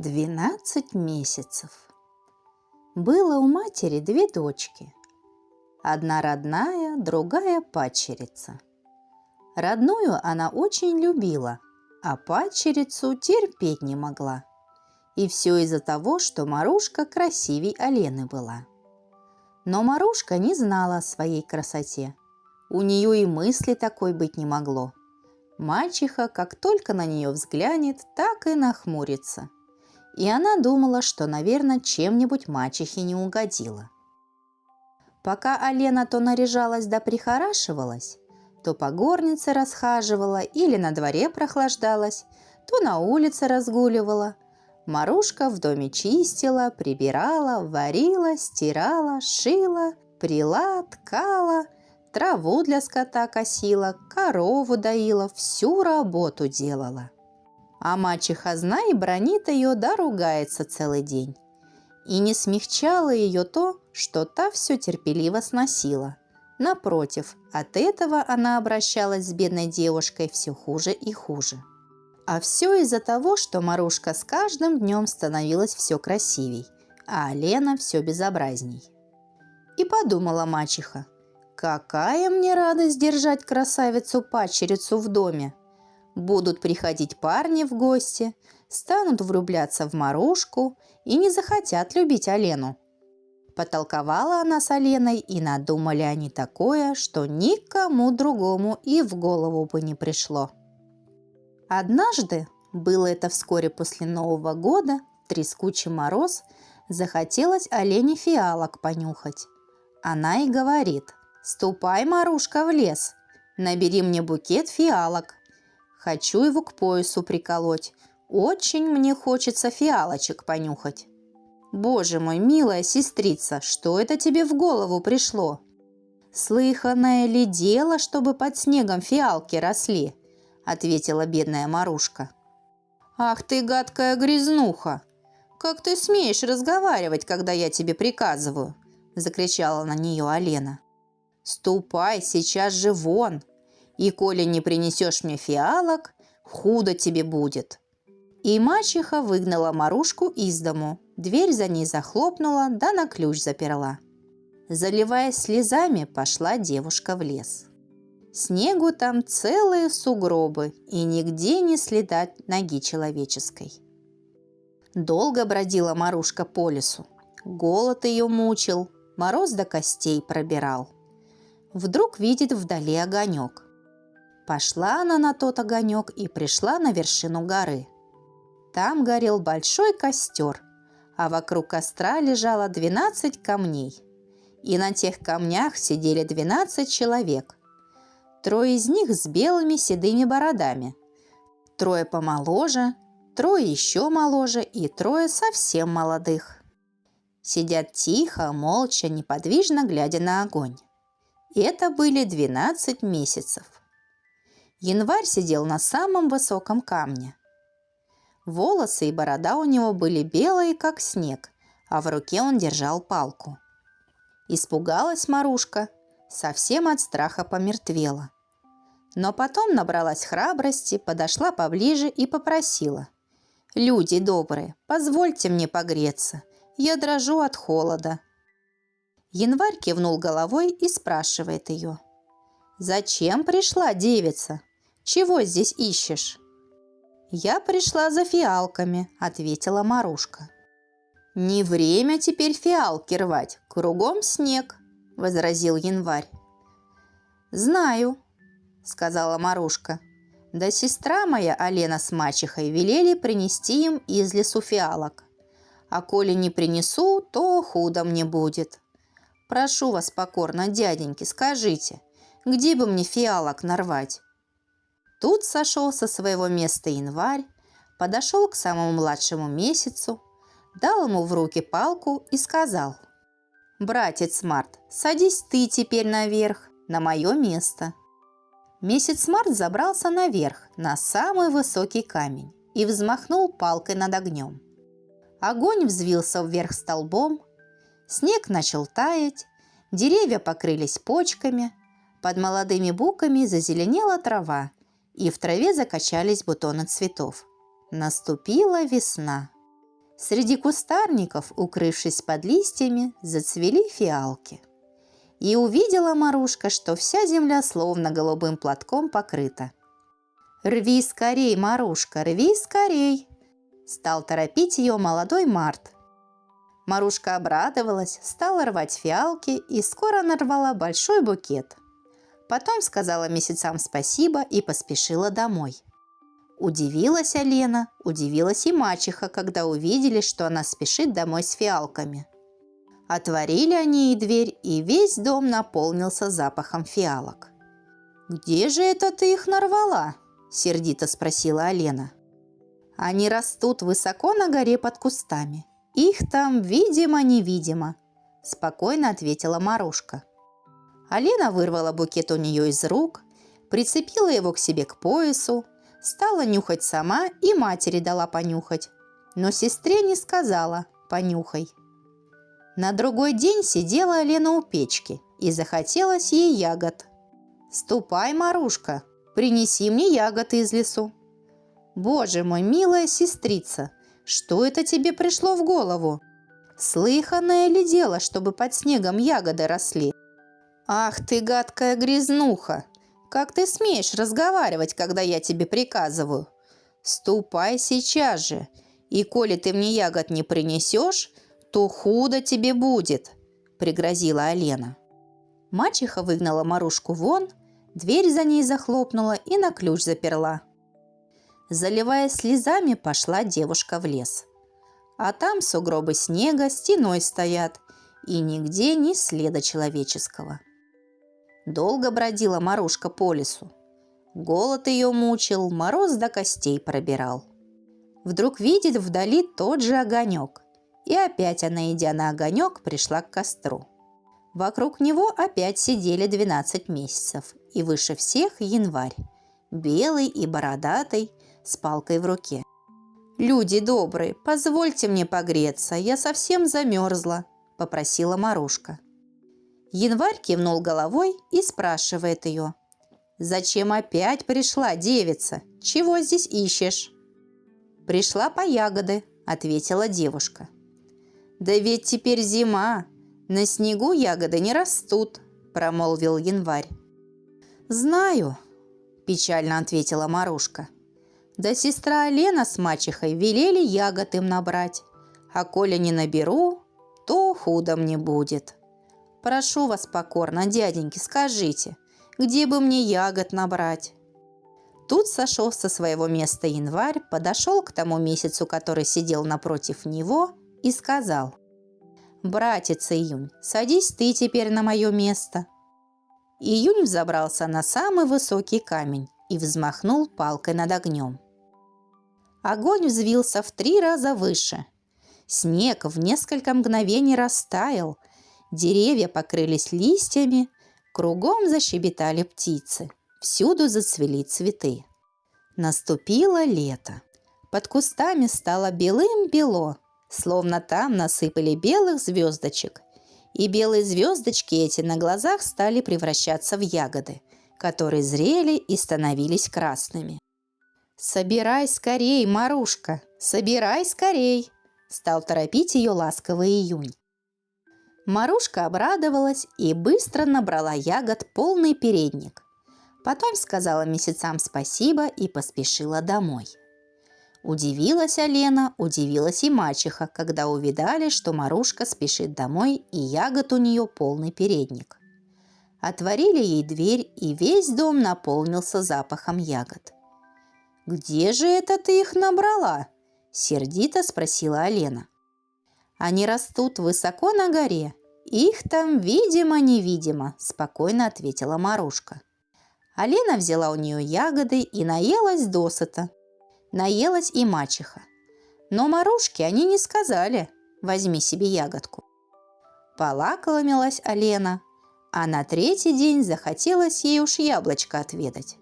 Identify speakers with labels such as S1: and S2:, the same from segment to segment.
S1: 12 месяцев. Было у матери две дочки. Одна родная, другая падчерица. Родную она очень любила, а падчерицу терпеть не могла. И все из-за того, что Марушка красивей Алены была. Но Марушка не знала о своей красоте. У нее и мысли такой быть не могло. Мачеха, как только на нее взглянет, так и нахмурится. И она думала, что, наверное, чем-нибудь мачехе не угодила. Пока Алена то наряжалась да прихорашивалась, то по горнице расхаживала или на дворе прохлаждалась, то на улице разгуливала. Марушка в доме чистила, прибирала, варила, стирала, шила, пряла, ткала, траву для скота косила, корову доила, всю работу делала. А мачеха, знай, бранит ее да ругается целый день. И не смягчало ее то, что та все терпеливо сносила. Напротив, от этого она обращалась с бедной девушкой все хуже и хуже. А все из-за того, что Марушка с каждым днем становилась все красивей, а Алена все безобразней. И подумала мачеха: какая мне радость держать красавицу-падчерицу в доме! Будут приходить парни в гости, станут влюбляться в Марушку и не захотят любить Алену. Потолковала она с Аленой, и надумали они такое, что никому другому и в голову бы не пришло. Однажды, было это вскоре после Нового года, трескучий мороз, захотелось Алене фиалок понюхать. Она и говорит: «Ступай, Марушка, в лес, набери мне букет фиалок. Хочу его к поясу приколоть. Очень мне хочется фиалочек понюхать». «Боже мой, милая сестрица, что это тебе в голову пришло? Слыханное ли дело, чтобы под снегом фиалки росли?» – ответила бедная Марушка. «Ах ты, гадкая грязнуха! Как ты смеешь разговаривать, когда я тебе приказываю?» – закричала на нее Алена. «Ступай сейчас же вон, и коли не принесешь мне фиалок, худо тебе будет». И мачеха выгнала Марушку из дому, дверь за ней захлопнула, да на ключ заперла. Заливаясь слезами, пошла девушка в лес. Снегу там целые сугробы, и нигде не следа ноги человеческой. Долго бродила Марушка по лесу. Голод ее мучил, мороз до костей пробирал. Вдруг видит вдали огонек. Пошла она на тот огонек и пришла на вершину горы. Там горел большой костер, а вокруг костра лежало 12 камней. И на тех камнях сидели 12 человек. 3 из них с белыми седыми бородами, 3 помоложе, 3 еще моложе и 3 совсем молодых. Сидят тихо, молча, неподвижно глядя на огонь. Это были 12 месяцев. Январь сидел на самом высоком камне. Волосы и борода у него были белые, как снег, а в руке он держал палку. Испугалась Марушка, совсем от страха помертвела. Но потом набралась храбрости, подошла поближе и попросила: «Люди добрые, позвольте мне погреться, я дрожу от холода». Январь кивнул головой и спрашивает ее: «Зачем пришла, девица? Чего здесь ищешь?» «Я пришла за фиалками», – ответила Марушка. «Не время теперь фиалки рвать, кругом снег», – возразил Январь. «Знаю», – сказала Марушка. «Да сестра моя Алена с мачехой велели принести им из лесу фиалок. А коли не принесу, то худо мне будет. Прошу вас покорно, дяденьки, скажите, где бы мне фиалок нарвать?» Тут сошел со своего места Январь, подошел к самому младшему месяцу, дал ему в руки палку и сказал: «Братец Март, садись ты теперь наверх, на мое место». Месяц Март забрался наверх, на самый высокий камень, и взмахнул палкой над огнем. Огонь взвился вверх столбом, снег начал таять, деревья покрылись почками, под молодыми буками зазеленела трава, и в траве закачались бутоны цветов. Наступила весна. Среди кустарников, укрывшись под листьями, зацвели фиалки. И увидела Марушка, что вся земля словно голубым платком покрыта. «Рви скорей, Марушка, рви скорей!» Стал торопить ее молодой Март. Марушка обрадовалась, стала рвать фиалки и скоро нарвала большой букет. Потом сказала месяцам спасибо и поспешила домой. Удивилась Алена, удивилась и мачеха, когда увидели, что она спешит домой с фиалками. Отворили они ей дверь, и весь дом наполнился запахом фиалок. «Где же это ты их нарвала?» – сердито спросила Алена. «Они растут высоко на горе под кустами. Их там видимо-невидимо», – спокойно ответила Марушка. Алена вырвала букет у нее из рук, прицепила его к себе к поясу, стала нюхать сама и матери дала понюхать, но сестре не сказала «понюхай». На другой день сидела Алена у печки, и захотелось ей ягод. «Ступай, Марушка, принеси мне ягод из лесу». «Боже мой, милая сестрица, что это тебе пришло в голову? Слыханное ли дело, чтобы под снегом ягоды росли?» «Ах ты, гадкая грязнуха! Как ты смеешь разговаривать, когда я тебе приказываю? Ступай сейчас же, и коли ты мне ягод не принесешь, то худо тебе будет», – пригрозила Алена. Мачеха выгнала Марушку вон, дверь за ней захлопнула и на ключ заперла. Заливаясь слезами, пошла девушка в лес. А там сугробы снега стеной стоят, и нигде ни следа человеческого. Долго бродила Марушка по лесу. Голод ее мучил, мороз до костей пробирал. Вдруг видит вдали тот же огонек. И опять она, идя на огонек, пришла к костру. Вокруг него опять сидели 12 месяцев, и выше всех Январь, белый и бородатый, с палкой в руке. «Люди добрые, позвольте мне погреться, я совсем замерзла», – попросила Марушка. Январь кивнул головой и спрашивает ее: «Зачем опять пришла, девица? Чего здесь ищешь?» «Пришла по ягоды», – ответила девушка. «Да ведь теперь зима, на снегу ягоды не растут», – промолвил Январь. «Знаю», – печально ответила Марушка. «Да сестра Алена с мачехой велели ягод им набрать, а коли не наберу, то худо мне будет. Прошу вас покорно, дяденьки, скажите, где бы мне ягод набрать?» Тут сошел со своего места Январь, подошел к тому месяцу, который сидел напротив него, и сказал: «Братец Июнь, садись ты теперь на мое место». Июнь взобрался на самый высокий камень и взмахнул палкой над огнем. Огонь взвился в 3 раза выше. Снег в несколько мгновений растаял, деревья покрылись листьями, кругом защебетали птицы, всюду зацвели цветы. Наступило лето. Под кустами стало белым-бело, словно там насыпали белых звездочек, и белые звездочки эти на глазах стали превращаться в ягоды, которые зрели и становились красными. «Собирай скорей, Марушка, собирай скорей!» – стал торопить ее ласковый Июнь. Марушка обрадовалась и быстро набрала ягод полный передник. Потом сказала месяцам спасибо и поспешила домой. Удивилась Алена, удивилась и мачеха, когда увидали, что Марушка спешит домой и ягод у нее полный передник. Отворили ей дверь, и весь дом наполнился запахом ягод. «Где же это ты их набрала?» – сердито спросила Алена. «Они растут высоко на горе. Их там видимо-невидимо», – спокойно ответила Марушка. Алена взяла у нее ягоды и наелась досыта. Наелась и мачеха. Но Марушке они не сказали: «Возьми себе ягодку». Полакомилась Алена, а на 3-й день захотелось ей уж яблочко отведать.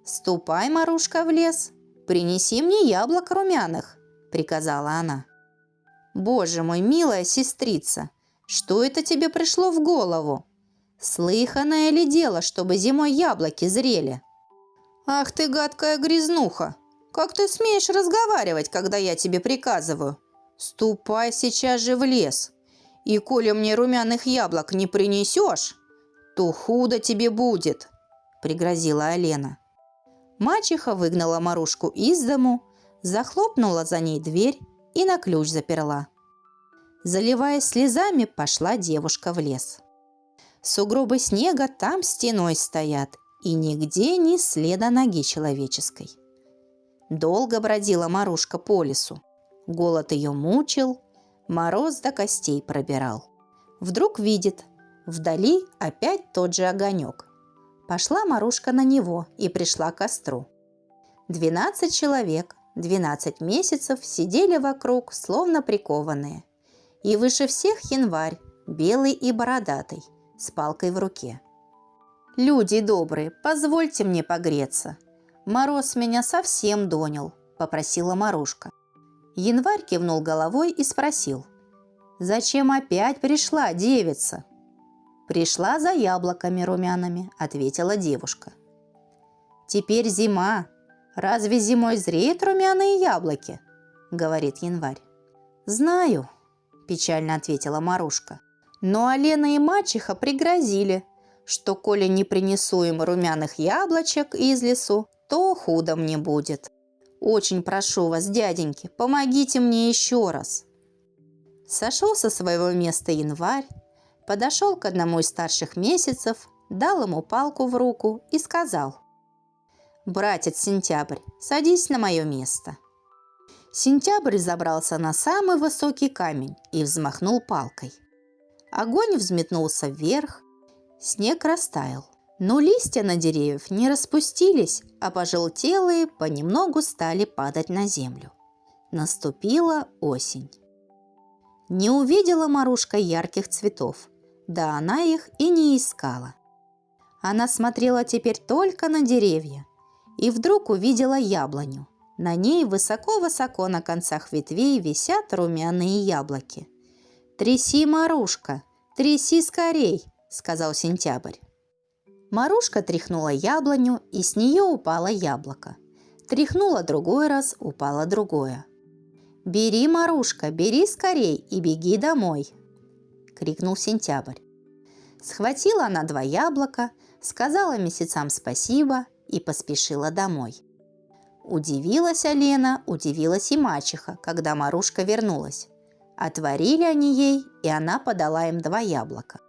S1: «Ступай, Марушка, в лес, принеси мне яблок румяных», – приказала она. «Боже мой, милая сестрица, что это тебе пришло в голову? Слыханное ли дело, чтобы зимой яблоки зрели?» «Ах ты, гадкая грязнуха! Как ты смеешь разговаривать, когда я тебе приказываю? «Ступай сейчас же в лес, и коли мне румяных яблок не принесешь, то худо тебе будет», – пригрозила Алена. Мачеха выгнала Марушку из дому, захлопнула за ней дверь и на ключ заперла. Заливаясь слезами, пошла девушка в лес. Сугробы снега там стеной стоят, и нигде ни следа ноги человеческой. Долго бродила Марушка по лесу. Голод ее мучил, мороз до костей пробирал. Вдруг видит, вдали опять тот же огонек. Пошла Марушка на него и пришла к костру. 12 человек, 12 месяцев сидели вокруг, словно прикованные. И выше всех Январь, белый и бородатый, с палкой в руке. «Люди добрые, позвольте мне погреться. Мороз меня совсем донял», – попросила Марушка. Январь кивнул головой и спросил: «Зачем опять пришла девица?» «Пришла за яблоками румяными», – ответила девушка. «Теперь зима. Разве зимой зреют румяные яблоки?» – говорит Январь. «Знаю», – печально ответила Марушка. «Но Алена и мачеха пригрозили, что коли не принесу им румяных яблочек из лесу, то худо мне будет. Очень прошу вас, дяденьки, помогите мне еще раз». Сошел со своего места Январь, подошел к одному из старших месяцев, дал ему палку в руку и сказал: «Братец Сентябрь, садись на мое место». Сентябрь забрался на самый высокий камень и взмахнул палкой. Огонь взметнулся вверх, снег растаял. Но листья на деревьях не распустились, а пожелтелые понемногу стали падать на землю. Наступила осень. Не увидела Марушка ярких цветов, да она их и не искала. Она смотрела теперь только на деревья и вдруг увидела яблоню. На ней высоко-высоко на концах ветвей висят румяные яблоки. «Тряси, Марушка, тряси скорей!» – сказал Сентябрь. Марушка тряхнула яблоню, и с нее упало яблоко. Тряхнула другой раз, упало другое. «Бери, Марушка, бери скорей и беги домой!» – крикнул Сентябрь. Схватила она 2 яблока, сказала месяцам спасибо и поспешила домой. Удивилась Алена, удивилась и мачеха, когда Марушка вернулась. Отворили они ей, и она подала им 2 яблока.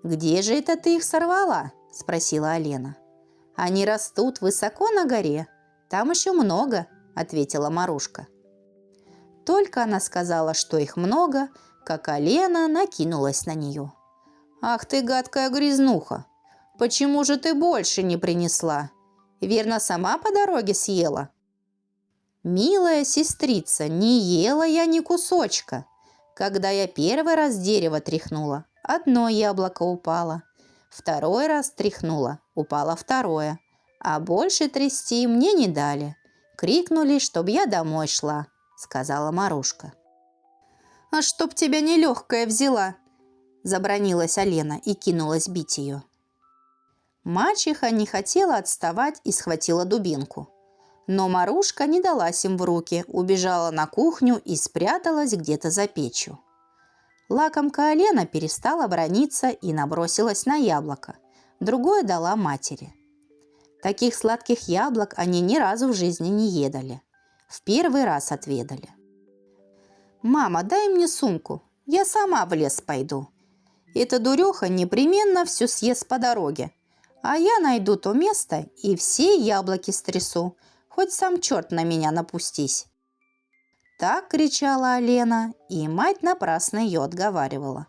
S1: «Где же это ты их сорвала?» – спросила Алена. «Они растут высоко на горе. Там еще много», – ответила Марушка. Только она сказала, что их много, как Алена накинулась на нее. «Ах ты, гадкая грязнуха! Почему же ты больше не принесла? Верно, сама по дороге съела?» «Милая сестрица, не ела я ни кусочка. Когда я первый раз дерево тряхнула, 1 яблоко упало. 2 раз тряхнула, упало 2, а больше трясти мне не дали. Крикнули, чтоб я домой шла», – сказала Марушка. «А чтоб тебя нелегкая взяла!» – забранилась Алена и кинулась бить ее. Мачеха не хотела отставать и схватила дубинку. Но Марушка не далась им в руки, убежала на кухню и спряталась где-то за печью. Лакомка Алена перестала браниться и набросилась на яблоко. Другое дала матери. Таких сладких яблок они ни разу в жизни не едали. В первый раз отведали. «Мама, дай мне сумку, я сама в лес пойду. Эта дуреха непременно все съест по дороге, а я найду то место и все яблоки стрясу, хоть сам черт на меня напустись». Так кричала Алена, и мать напрасно ее отговаривала.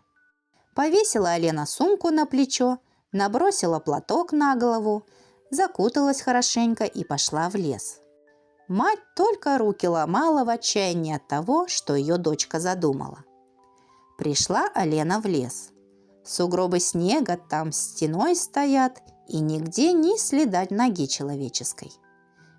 S1: Повесила Алена сумку на плечо, набросила платок на голову, закуталась хорошенько и пошла в лес. Мать только руки ломала в отчаянии от того, что ее дочка задумала. Пришла Алена в лес. Сугробы снега там стеной стоят, и нигде ни следа ноги человеческой.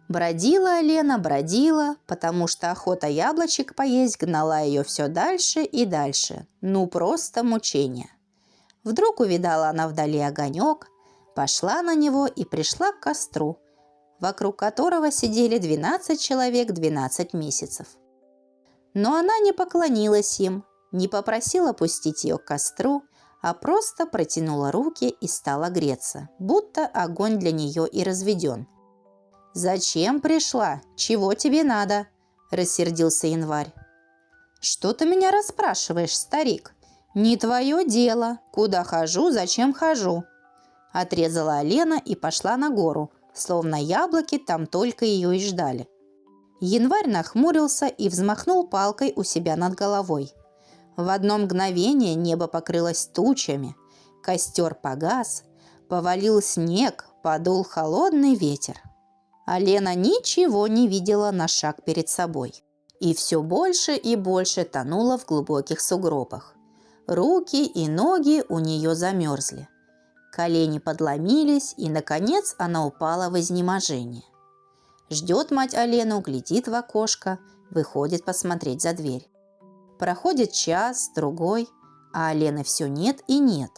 S1: Бродила Алена, бродила, потому что охота яблочек поесть гнала ее все дальше и дальше. Ну, просто мучение. Вдруг увидала она вдали огонек, пошла на него и пришла к костру, вокруг которого сидели 12 человек 12 месяцев. Но она не поклонилась им, не попросила пустить ее к костру, а просто протянула руки и стала греться, будто огонь для нее и разведен. «Зачем пришла? Чего тебе надо?» – рассердился Январь. «Что ты меня расспрашиваешь, старик? Не твое дело. Куда хожу, зачем хожу?» – отрезала Алена и пошла на гору, словно яблоки там только ее и ждали. Январь нахмурился и взмахнул палкой у себя над головой. В одно мгновение небо покрылось тучами, костер погас, повалил снег, подул холодный ветер. А Лена ничего не видела на шаг перед собой. И все больше и больше тонула в глубоких сугробах. Руки и ноги у нее замерзли. Колени подломились, и, наконец, она упала в изнеможение. Ждет мать Алену, глядит в окошко, выходит посмотреть за дверь. Проходит час, другой, а Алены все нет и нет.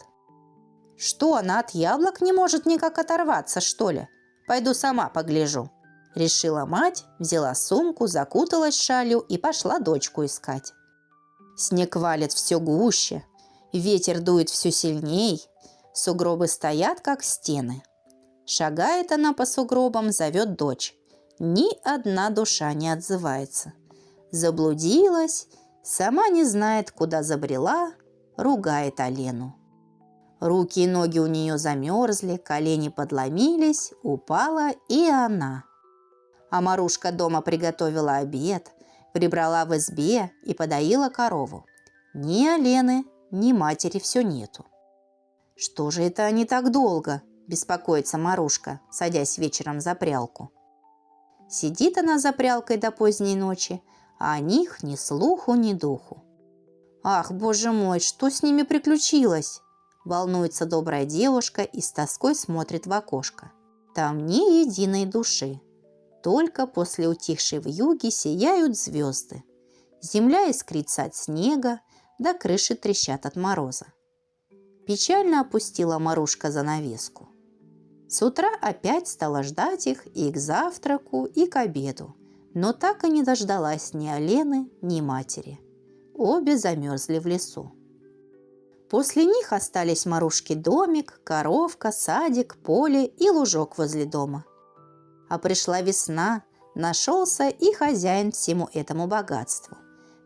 S1: Что, она от яблок не может никак оторваться, что ли? Пойду сама погляжу. Решила мать, взяла сумку, закуталась шалью и пошла дочку искать. Снег валит все гуще, ветер дует все сильней, сугробы стоят, как стены. Шагает она по сугробам, зовет дочь. Ни одна душа не отзывается. Заблудилась, сама не знает, куда забрела, ругает Алену. Руки и ноги у нее замерзли, колени подломились, упала и она. А Марушка дома приготовила обед, прибрала в избе и подоила корову. Ни Алены, ни матери все нету. «Что же это они так долго?» – беспокоится Марушка, садясь вечером за прялку. Сидит она за прялкой до поздней ночи, а о них ни слуху, ни духу. «Ах, боже мой, что с ними приключилось?» – волнуется добрая девушка и с тоской смотрит в окошко. Там ни единой души. Только после утихшей вьюги сияют звезды. Земля искрится от снега, да крыши трещат от мороза. Печально опустила Марушка занавеску. С утра опять стала ждать их и к завтраку, и к обеду, но так и не дождалась ни Алены, ни матери. Обе замерзли в лесу. После них остались Марушки домик, коровка, садик, поле и лужок возле дома. А пришла весна, нашелся и хозяин всему этому богатству.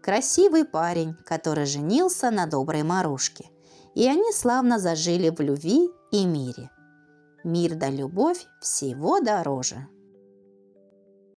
S1: Красивый парень, который женился на доброй Марушке. И они славно зажили в любви и мире. Мир да любовь всего дороже.